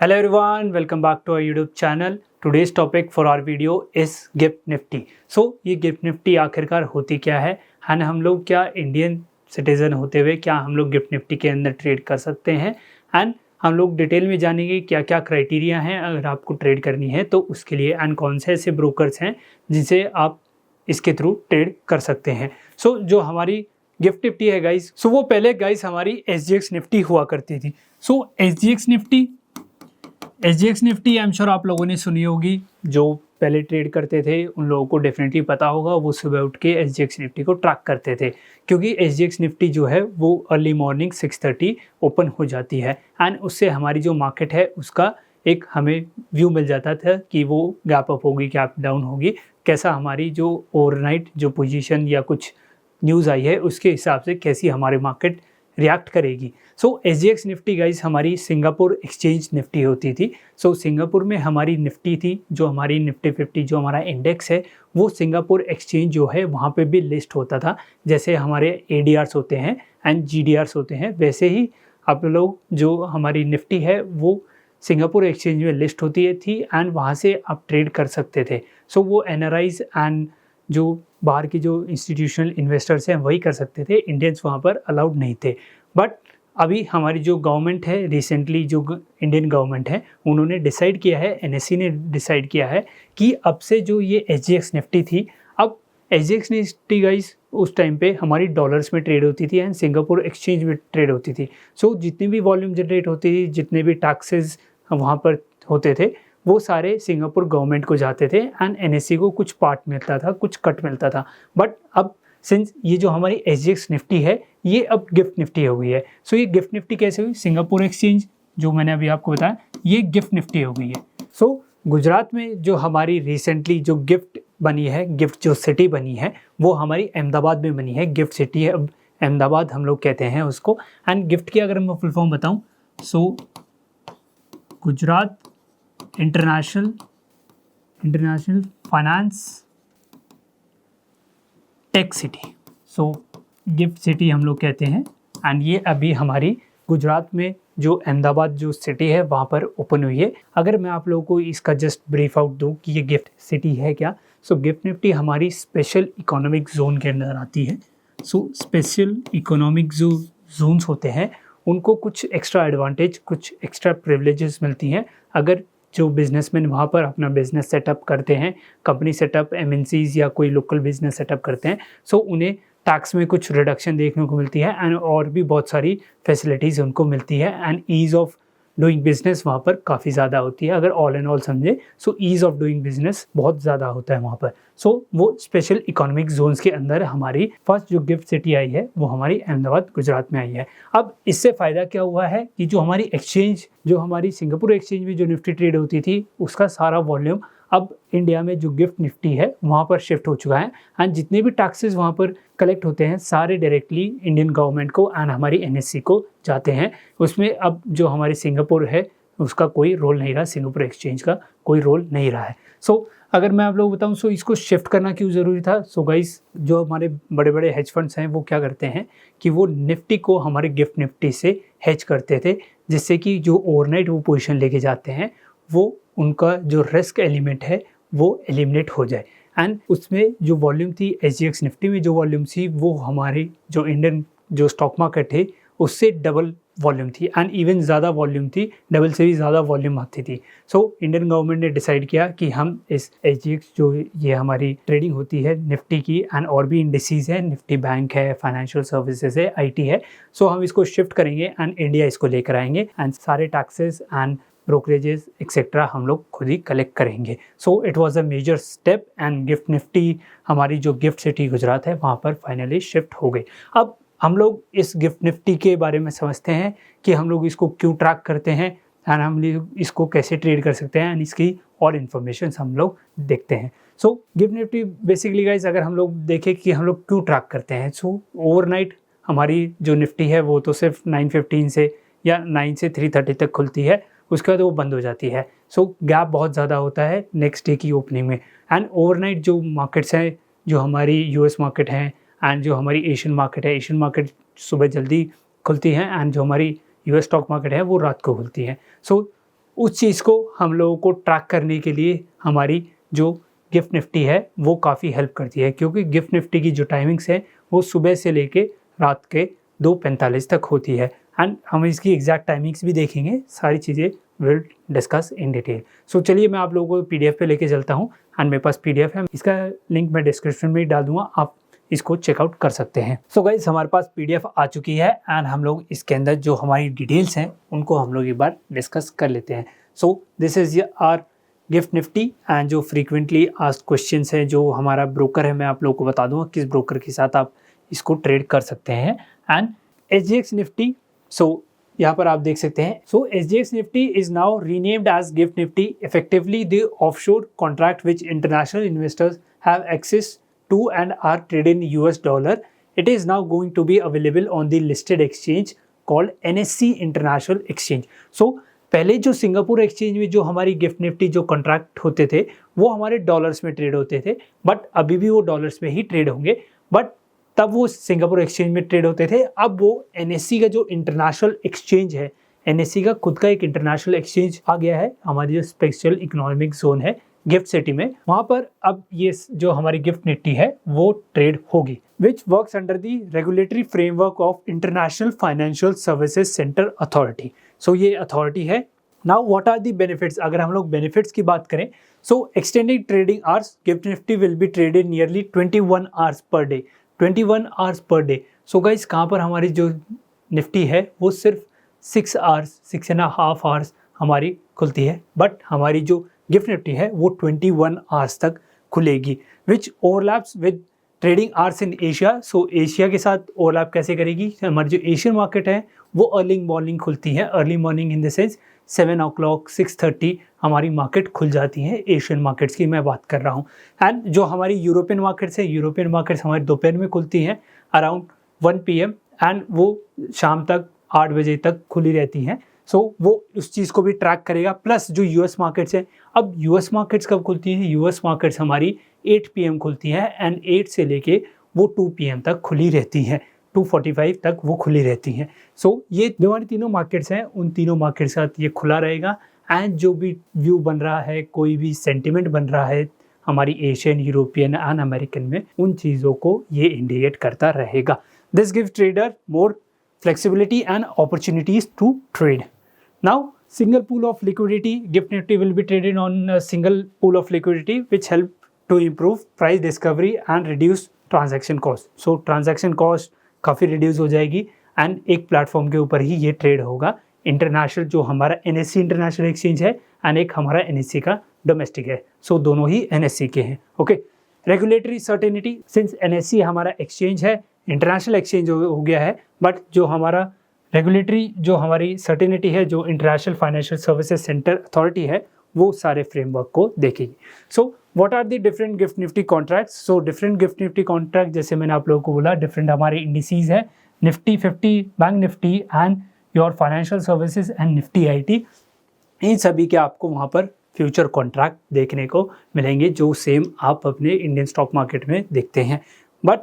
Hello everyone, welcome back to our YouTube channel. Today's topic for our video is gift Nifty. ये gift Nifty आखिरकार होती क्या है and हम लोग क्या इंडियन सिटीजन होते हुए क्या हम लोग गिफ्ट निफ्टी के अंदर ट्रेड कर सकते हैं एंड हम लोग डिटेल में जानेंगे क्या क्या क्राइटेरिया हैं अगर आपको ट्रेड करनी है तो उसके लिए एंड कौन से ऐसे ब्रोकर्स हैं जिनसे आप इसके थ्रू ट्रेड कर सकते हैं. जो हमारी गिफ्ट निफ्टी है गाइस, वो पहले गाइस हमारी SGX निफ्टी हुआ करती थी. SGX Nifty I am sure आप लोगों ने सुनी होगी. जो पहले ट्रेड करते थे उन लोगों को डेफिनेटली पता होगा, वो सुबह उठ के SGX निफ्टी को ट्रैक करते थे क्योंकि SGX निफ्टी जो है वो अर्ली मॉर्निंग 6:30 ओपन हो जाती है एंड उससे हमारी जो मार्केट है उसका एक हमें व्यू मिल जाता था कि वो गैप अप होगी, गैप डाउन होगी, कैसा हमारी जो ओवरनाइट जो पोजीशन या कुछ न्यूज़ आई है उसके हिसाब से कैसी हमारी मार्केट रिएक्ट करेगी. SGX निफ्टी गाइज हमारी सिंगापुर एक्सचेंज निफ्टी होती थी. सिंगापुर में हमारी निफ्टी थी, जो हमारी निफ्टी 50 जो हमारा इंडेक्स है वो सिंगापुर एक्सचेंज जो है वहाँ पे भी लिस्ट होता था. जैसे हमारे ADRs होते हैं एंड GDRs होते हैं, वैसे ही आप लोग जो हमारी निफ्टी है वो सिंगापुर एक्सचेंज में लिस्ट होती थी एंड वहाँ से आप ट्रेड कर सकते थे. वो NRIs एंड जो बाहर की जो इंस्टीट्यूशनल इन्वेस्टर्स हैं वही कर सकते थे, इंडियंस वहाँ पर अलाउड नहीं थे. बट अभी हमारी जो गवर्नमेंट है, रिसेंटली जो इंडियन गवर्नमेंट है उन्होंने डिसाइड किया है, NSE ने डिसाइड किया है कि अब से जो ये SGX निफ्टी थी, अब SGX निफ्टी गाइस उस टाइम पे हमारी डॉलर्स में ट्रेड होती थी एंड सिंगापुर एक्सचेंज में ट्रेड होती थी. जितनी भी वॉल्यूम जनरेट होती थी, जितने भी टैक्सेस वहाँ पर होते थे वो सारे सिंगापुर गवर्नमेंट को जाते थे एंड NSE को कुछ पार्ट मिलता था, कुछ कट मिलता था. बट अब सिंस ये जो हमारी SGX निफ्टी है ये अब गिफ्ट निफ्टी हो गई है. ये गिफ्ट निफ्टी कैसे हुई? सिंगापुर एक्सचेंज जो मैंने अभी आपको बताया ये गिफ्ट निफ्टी हो गई है. गुजरात में जो हमारी रिसेंटली जो गिफ्ट बनी है, गिफ्ट जो सिटी बनी है वो हमारी अहमदाबाद में बनी है. गिफ्ट सिटी है अब अहमदाबाद हम लोग कहते हैं उसको. एंड गिफ्ट की अगर मैं फुल फॉर्म बताऊँ, Gujarat international finance tech city, gift city हम लोग कहते हैं. एंड ये अभी हमारी गुजरात में जो अहमदाबाद जो सिटी है वहाँ पर ओपन हुई है. अगर मैं आप लोगों को इसका जस्ट ब्रीफ आउट दूँ कि ये गिफ्ट सिटी है क्या, गिफ्ट निफ्टी हमारी स्पेशल इकोनॉमिक जोन के अंदर आती है. स्पेशल इकोनॉमिक जो जोन्स होते हैं उनको कुछ एक्स्ट्रा एडवांटेज, कुछ एक्स्ट्रा प्रिविलेजेस मिलती हैं अगर जो बिजनेसमैन वहाँ पर अपना बिजनेस सेटअप करते हैं, कंपनी सेटअप, MNCs या कोई लोकल बिजनेस सेटअप करते हैं. उन्हें टैक्स में कुछ रिडक्शन देखने को मिलती है एंड और भी बहुत सारी फैसिलिटीज़ उनको मिलती है and ease of doing business वहाँ पर काफ़ी ज़्यादा होती है. अगर ऑल एंड ऑल समझे ईज़ ऑफ डूइंग बिजनेस बहुत ज़्यादा होता है वहाँ पर. वो स्पेशल इकोनॉमिक जोन्स के अंदर हमारी फर्स्ट जो गिफ्ट सिटी आई है वो हमारी अहमदाबाद गुजरात में आई है. अब इससे फ़ायदा क्या हुआ है कि जो हमारी एक्सचेंज, जो हमारी सिंगापुर एक्सचेंज में जो निफ्टी ट्रेड होती थी उसका सारा वॉल्यूम अब इंडिया में जो गिफ्ट निफ्टी है वहाँ पर शिफ्ट हो चुका है एंड जितने भी टैक्सेस वहाँ पर कलेक्ट होते हैं सारे डायरेक्टली इंडियन गवर्नमेंट को एंड हमारी NSE को जाते हैं. उसमें अब जो हमारी सिंगापुर है उसका कोई रोल नहीं रहा, सिंगापुर एक्सचेंज का कोई रोल नहीं रहा है. अगर मैं आप लोग बताऊँ इसको शिफ्ट करना क्यों ज़रूरी था. गाइस जो हमारे बड़े बड़े हेज फंड्स हैं वो क्या करते हैं कि वो निफ्टी को हमारे गिफ्ट निफ्टी से हेज करते थे, जिससे कि जो ओवरनाइट वो पोजीशन लेके जाते हैं वो उनका जो रिस्क एलिमेंट है वो एलिमिनेट हो जाए. एंड उसमें जो वॉल्यूम थी SGX निफ्टी में जो वॉल्यूम थी वो हमारी जो इंडियन जो स्टॉक मार्केट है उससे डबल वॉल्यूम थी एंड इवन ज़्यादा वॉल्यूम थी, डबल से भी ज़्यादा वॉल्यूम आती थी. इंडियन गवर्नमेंट ने डिसाइड किया कि हम इस SGX जो ये हमारी ट्रेडिंग होती है निफ्टी की एंड और भी इंडिसेस है, निफ्टी बैंक है, फाइनेंशियल सर्विसेज है, IT है, हम इसको शिफ्ट करेंगे एंड इंडिया इसको लेकर आएंगे एंड सारे टैक्सेस एंड ब्रोकरेजेस एक्सेट्रा हम लोग खुद ही कलेक्ट करेंगे. It was a major step and GIFT Nifty हमारी जो गिफ्ट सिटी गुजरात है वहाँ पर फाइनली शिफ्ट हो गई. अब हम लोग इस गिफ्ट निफ्टी के बारे में समझते हैं कि हम लोग इसको क्यों ट्रैक करते हैं एंड हम लोग इसको कैसे ट्रेड कर सकते हैं एंड इसकी और इन्फॉर्मेशन हम लोग देखते हैं. गिफ्ट निफ्टी बेसिकली गाइज अगर हम लोग देखें कि हम लोग क्यों ट्रैक करते हैं, ओवरनाइट हमारी जो निफ्टी है वो तो सिर्फ 9:15 से या 9 से 3:30 तक खुलती है, उसके बाद वो बंद हो जाती है. गैप बहुत ज़्यादा होता है नेक्स्ट डे की ओपनिंग में एंड ओवरनाइट जो मार्केट्स हैं, जो हमारी US मार्केट हैं एंड जो हमारी एशियन मार्केट है, एशियन मार्केट सुबह जल्दी खुलती है एंड जो हमारी US स्टॉक मार्केट है वो रात को खुलती है. उस चीज़ को हम लोगों को ट्रैक करने के लिए हमारी जो गिफ्ट निफ्टी है वो काफ़ी हेल्प करती है, क्योंकि गिफ्ट निफ्टी की जो टाइमिंग्स है वो सुबह से लेके रात के 2:45 तक होती है। एंड हम इसकी एग्जैक्ट टाइमिंग्स भी देखेंगे, सारी चीज़ें विल डिस्कस इन डिटेल। सो चलिए मैं आप लोगों को पीडीएफ पे लेके चलता हूँ एंड मेरे पास पीडीएफ है, इसका लिंक मैं डिस्क्रिप्शन में ही डाल दूंगा, आप इसको चेकआउट कर सकते हैं। सो गाइस हमारे पास पीडीएफ आ चुकी है एंड हम लोग इसके अंदर जो हमारी डिटेल्स हैं उनको हम लोग एक बार डिस्कस कर लेते हैं। So this is our GIFT Nifty and जो फ्रीक्वेंटली आस्क्ड क्वेश्चंस है, जो हमारा ब्रोकर है, मैं आप लोगों को बता दूंगा किस ब्रोकर के साथ आप इसको ट्रेड कर सकते हैं। एंड SGX निफ्टी, सो यहाँ पर आप देख सकते हैं, so SGX Nifty is now renamed as GIFT Nifty, effectively the offshore contract which international investors have access to and are traded in US dollar. It is now going to be available on the listed exchange called NSE International Exchange. So पहले जो Singapore exchange में जो हमारी gift Nifty जो contract होते थे वो हमारे डॉलर्स में ट्रेड होते थे, बट अभी भी वो डॉलर्स में ही ट्रेड होंगे, बट तब वो सिंगापुर एक्सचेंज में ट्रेड होते थे। अब वो NSE का जो इंटरनेशनल एक्सचेंज है, NSE का खुद का एक इंटरनेशनल एक्सचेंज आ गया है, हमारी जो स्पेशल इकोनॉमिक जोन है गिफ्ट सिटी में, वहां पर अब ये जो हमारी गिफ्ट निफ्टी है वो ट्रेड होगी, which works under the regulatory framework of International financial services centre Authority. So ये अथॉरिटी है। Now what are the benefits, अगर हम लोग बेनिफिट्स की बात करें, so extended trading hours, GIFT Nifty will be traded nearly 21 hours per day, 21 hours per day. So guys कहाँ पर हमारी जो निफ्टी है वो सिर्फ 6 आवर्स, 6.5 आवर्स हमारी खुलती है, बट हमारी जो गिफ्ट निफ्टी है वो 21 आवर्स तक खुलेगी, which overlaps with trading hours in Asia. So Asia के साथ ओवरलैप कैसे करेगी, हमारी जो एशियन मार्केट है वो अर्ली मॉर्निंग खुलती है, early morning in the sense 7 o'clock 6:30 हमारी मार्केट खुल जाती है, एशियन मार्केट्स की मैं बात कर रहा हूँ। एंड जो हमारी यूरोपियन मार्केट्स है, यूरोपियन मार्केट्स हमारी दोपहर में खुलती हैं अराउंड 1 PM एंड वो शाम तक 8 बजे तक खुली रहती हैं। सो वो उस चीज़ को भी ट्रैक करेगा। प्लस जो यूएस मार्केट्स हैं, अब यूएस मार्केट्स कब खुलती हैं, यूएस मार्केट्स हमारी 8 PM खुलती हैं एंड 8 से लेके वो 2 PM तक खुली रहती हैं, 2:45 तक वो खुली रहती हैं। सो ये जो हमारी तीनों मार्केट्स हैं उन तीनों मार्केट के साथ ये खुला रहेगा एंड जो भी व्यू बन रहा है, कोई भी सेंटिमेंट बन रहा है हमारी एशियन, यूरोपियन एंड अमेरिकन में, उन चीज़ों को ये इंडिकेट करता रहेगा। This gives trader more flexibility and opportunities to trade. Now, single pool of liquidity, Gift Nifty will be traded on a single pool of liquidity which help to improve price discovery and reduce transaction cost. So, transaction cost काफ़ी reduce हो जाएगी and एक platform के ऊपर ही ये trade होगा। International जो हमारा NSE इंटरनेशनल एक्सचेंज है एंड एक हमारा NSE का डोमेस्टिक है, सो दोनों ही NSE के हैं। Okay, regulatory certainty, since NSE हमारा एक्सचेंज है, इंटरनेशनल एक्सचेंज हो गया है, बट जो हमारा रेगुलेटरी जो हमारी सर्टेनिटी है, जो international financial services centre authority है, वो सारे फ्रेमवर्क को देखेगी। So what are the different GIFT Nifty contracts. So different GIFT Nifty contract, जैसे मैंने आप लोगों को बोला, डिफरेंट हमारे इंडिसीज है, Nifty 50, bank Nifty and your financial services and Nifty IT, इन सभी के आपको वहाँ पर फ्यूचर कॉन्ट्रैक्ट देखने को मिलेंगे जो सेम आप अपने इंडियन स्टॉक मार्केट में देखते हैं। बट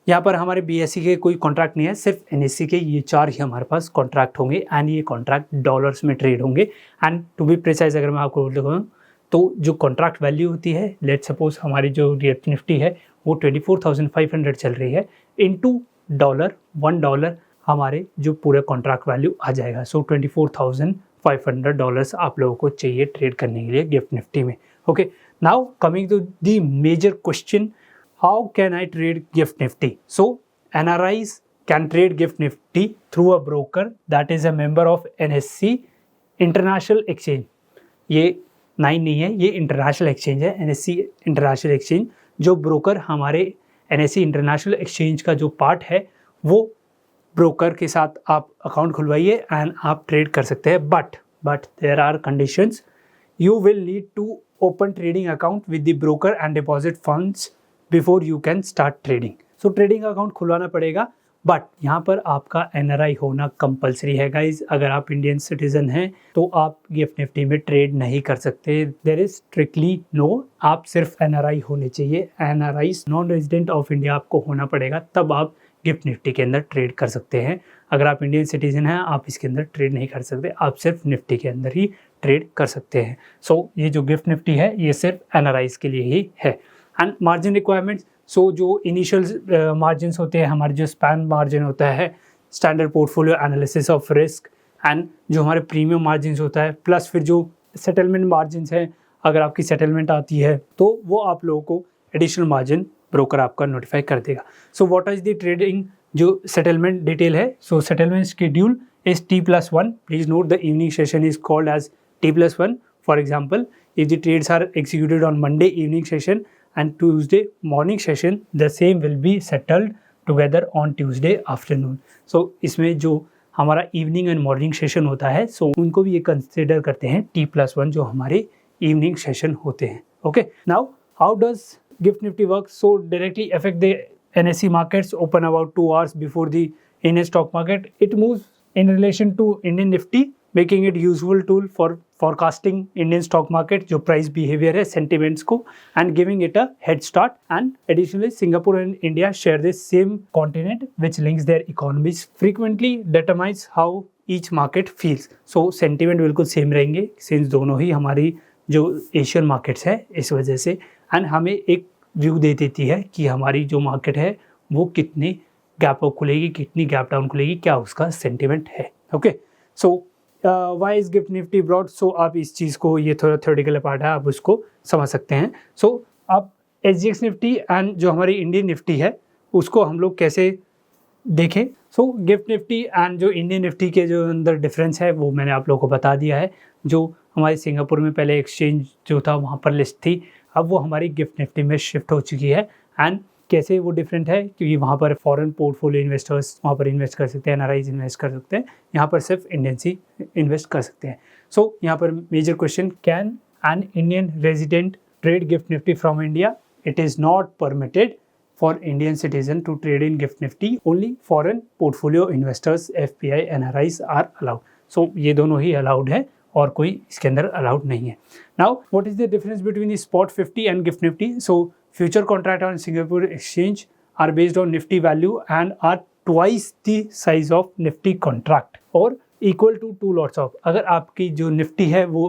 यहाँ पर हमारे BSE के कोई कॉन्ट्रैक्ट नहीं है, सिर्फ NSE के ये 4 ही हमारे पास कॉन्ट्रैक्ट होंगे एंड ये कॉन्ट्रैक्ट डॉलर्स में ट्रेड होंगे। एंड टू बी प्रिसाइज अगर मैं आपको बोलूँ तो जो कॉन्ट्रैक्ट वैल्यू होती है, लेट सपोज हमारी जो गिफ्ट निफ्टी है वो 24,500 चल रही है, इनटू डॉलर $1 हमारे जो पूरा कॉन्ट्रैक्ट वैल्यू आ जाएगा। सो $24,500 आप लोगों को चाहिए ट्रेड करने के लिए गिफ्ट निफ्टी में। Okay, now coming to the major question, how can I trade Gift Nifty? So NRIs can trade Gift Nifty through a broker that is a member of NSE International Exchange. ये 9 नहीं है, ये international exchange है, NSE international exchange. जो broker हमारे NSE international exchange का जो part है, वो ब्रोकर के साथ आप अकाउंट खुलवाइए एंड आप ट्रेड कर सकते हैं। But there are conditions, you will need to open trading account with the broker and deposit funds before you can start trading. So trading account खुलवाना पड़ेगा, बट यहाँ पर आपका NRI होना कंपलसरी है गाइज। अगर आप इंडियन सिटीजन हैं तो आप गिफ्ट निफ्टी में ट्रेड नहीं कर सकते, देयर इज स्ट्रिक्टली नो, आप सिर्फ NRI होने चाहिए। NRI non resident of India आपको होना पड़ेगा, तब आप गिफ्ट निफ्टी के अंदर ट्रेड कर सकते हैं। अगर आप इंडियन सिटीजन हैं आप इसके अंदर ट्रेड नहीं कर सकते, आप सिर्फ निफ्टी के अंदर ही ट्रेड कर सकते हैं। सो ये जो गिफ्ट निफ्टी है ये सिर्फ एनआरआईज के लिए ही है। एंड मार्जिन रिक्वायरमेंट्स, सो जो इनिशियल मार्जिन होते हैं, हमारे जो स्पैन मार्जिन होता है, standard portfolio analysis of risk, and जो हमारे प्रीमियम मार्जिन होता है, प्लस फिर जो सेटलमेंट मार्जिन है, अगर आपकी सेटलमेंट आती है तो वो आप लोगों को एडिशनल मार्जिन ब्रोकर आपका नोटिफाई कर देगा। So what is the trading जो सेटलमेंट डिटेल है, so settlement schedule is T+1. Please note the evening session is called as T+1. For example, if the trades are executed on Monday evening session and Tuesday morning session, the same will be settled together on Tuesday afternoon. So इसमें जो हमारा evening and morning session होता है, सो उनको भी ये consider करते हैं T+1 जो हमारे इवनिंग सेशन होते हैं। Okay, now how does gift Nifty work? So directly affect the NSE markets open about 2 hours before the Indian stock market. It moves in relation to Indian Nifty, making it useful tool for forecasting Indian stock market जो price behavior है, sentiments को, and giving it a head start. And additionally, Singapore and India share the same continent, which links their economies, frequently determines how each market feels. So sentiment बिल्कुल same रहेंगे, since दोनों ही हमारी जो Asian markets है इस वजह से, and हमें एक व्यू दे देती है कि हमारी जो मार्केट है वो कितनी गैप अप खुलेगी, कितनी गैप डाउन खुलेगी, क्या उसका सेंटिमेंट है। Okay, so why is GIFT Nifty broad? So आप इस चीज़ को, ये थोड़ा थ्योरेटिकल पार्ट है, आप उसको समझ सकते हैं। सो आप SGX निफ्टी एंड जो हमारी इंडियन निफ्टी है उसको हम लोग कैसे देखें? सो गिफ्ट निफ्टी एंड जो इंडियन निफ्टी के जो अंदर डिफरेंस है वो मैंने आप लोगों को बता दिया है। जो हमारे सिंगापुर में पहले एक्सचेंज जो था वहाँ पर लिस्ट थी, अब वो हमारी गिफ्ट निफ्टी में शिफ्ट हो चुकी है। एंड कैसे वो डिफरेंट है? क्योंकि वहाँ पर फॉरेन पोर्टफोलियो इन्वेस्टर्स वहाँ पर इन्वेस्ट कर सकते हैं, एनआरआईज इन्वेस्ट कर सकते हैं, यहाँ पर सिर्फ इंडियंस ही इन्वेस्ट कर सकते हैं। सो यहाँ पर major question, can an Indian resident trade GIFT Nifty from India? It is not permitted for Indian citizen to trade in GIFT Nifty, only foreign portfolio investors FPI NRIs are allowed. So ये दोनों ही allowed है और कोई इसके अंदर allowed नहीं है। Now what is the difference between the spot 50 and GIFT Nifty? So future contract on Singapore exchange are based on Nifty value and are twice the size of Nifty contract और इक्वल टू 2 लॉट्स ऑफ। अगर आपकी जो Nifty है वो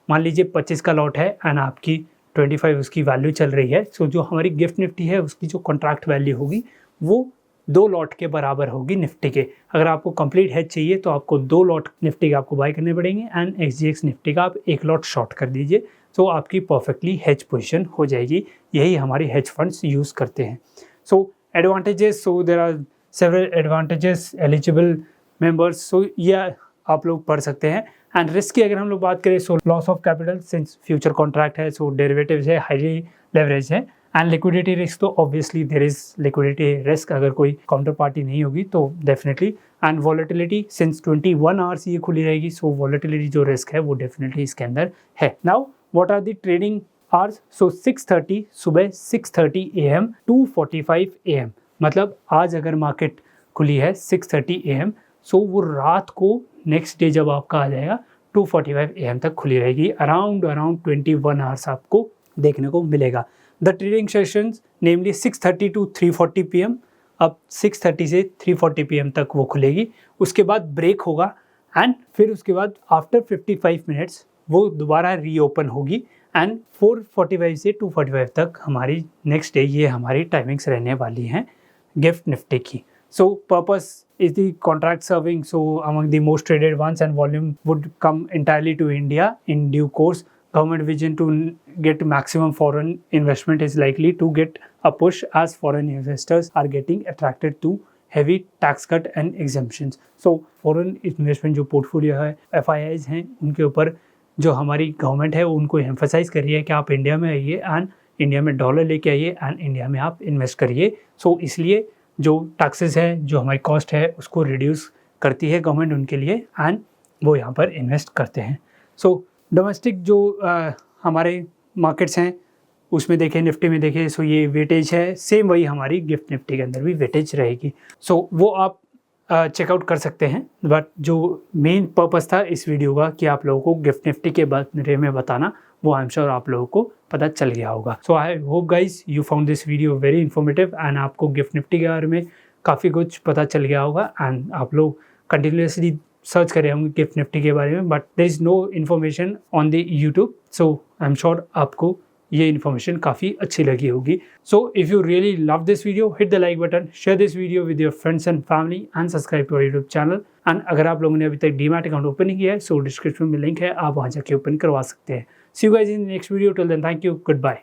मान लीजिए 25 का lot है एंड आपकी 25 उसकी वैल्यू चल रही है, सो जो हमारी गिफ्ट निफ्टी है उसकी जो कॉन्ट्रैक्ट वैल्यू होगी वो 2 लॉट के बराबर होगी निफ्टी के। अगर आपको कंप्लीट हेज चाहिए तो आपको 2 लॉट निफ्टी का आपको बाय करने पड़ेंगे एंड SGX निफ्टी का आप 1 लॉट शॉर्ट कर दीजिए, तो आपकी परफेक्टली हेज पोजीशन हो जाएगी। यही हमारी हेज फंड्स यूज़ करते हैं। So advantages, so there are several advantages eligible members, so ये आप लोग पढ़ सकते हैं। एंड रिस्क की अगर हम लोग बात करें, so loss of capital since future contract है, सो डेरिवेटिव्स है, हाईली लेवरेज है, एंड लिक्विडिटी रिस्क, तो obviously there is liquidity risk, अगर कोई काउंटर पार्टी नहीं होगी तो definitely. And volatility since 21 hours ये खुली रहेगी, सो वॉलेटिलिटी जो रिस्क है वो डेफिनेटली इसके अंदर है। Now what are the trading hours? So 6:30 सुबह 6:30 AM 2:45 AM, मतलब आज अगर मार्केट खुली है 6:30 AM, सो वो रात को नेक्स्ट डे जब आपका आ जाएगा 2:45 AM तक खुली रहेगी। अराउंड 21 आवर्स आपको देखने को मिलेगा। The trading sessions namely 6:30 to 3:40 PM, अब 6:30 से 3:40 PM तक वो खुलेगी। उसके बाद ब्रेक होगा एंड फिर उसके बाद आफ्टर 55 मिनट्स वो दोबारा रीओपन होगी एंड 4:45 से 2:45 तक हमारी नेक्स्ट डे ये हमारी टाइमिंग्स रहने वाली हैं गिफ्ट निफ्टी की। So purpose is the contract serving, so among the most traded ones, and volume would come entirely to India in due course. Government vision to get maximum foreign investment is likely to get a push as foreign investors are getting attracted to heavy tax cut and exemptions. So foreign investment जो portfolio है, FIIs हैं, उनके ऊपर जो हमारी government है उनको emphasise कर रही है कि आप इंडिया में आइए एंड इंडिया में डॉलर लेके आइए एंड इंडिया में आप इन्वेस्ट करिए। सो इसलिए जो टैक्सेस है, जो हमारी कॉस्ट है, उसको रिड्यूस करती है गवर्नमेंट उनके लिए एंड वो यहाँ पर इन्वेस्ट करते हैं। सो डोमेस्टिक जो हमारे मार्केट्स हैं उसमें देखें, निफ्टी में देखें, सो ये वेटेज है, सेम वही हमारी गिफ्ट निफ्टी के अंदर भी वेटेज रहेगी। सो वो आप चेकआउट कर सकते हैं। बट जो मेन पर्पस था इस वीडियो का कि आप लोगों को गिफ्ट निफ्टी के बारे में बताना, वो आई एम श्योर आप लोगों को पता चल गया होगा। So I hope guys you found this video very informative and आपको गिफ्ट निफ्टी के बारे में काफ़ी कुछ पता चल गया होगा एंड आप लोग कंटिन्यूसली सर्च करे होंगे गिफ्ट निफ्टी के बारे में, but there is no information on the YouTube, so I am sure आपको ये इन्फॉर्मेशन काफ़ी अच्छी लगी होगी. So if you really love this video, hit the like button, share this video with your friends and family and subscribe to our YouTube channel. And अगर आप लोगों ने अभी तक डीमैट अकाउंट ओपन नहीं किया है, सो डिस्क्रिप्शन में लिंक है, आप वहाँ जाके ओपन करवा सकते हैं. See you guys in next video. Till then, thank you, good bye.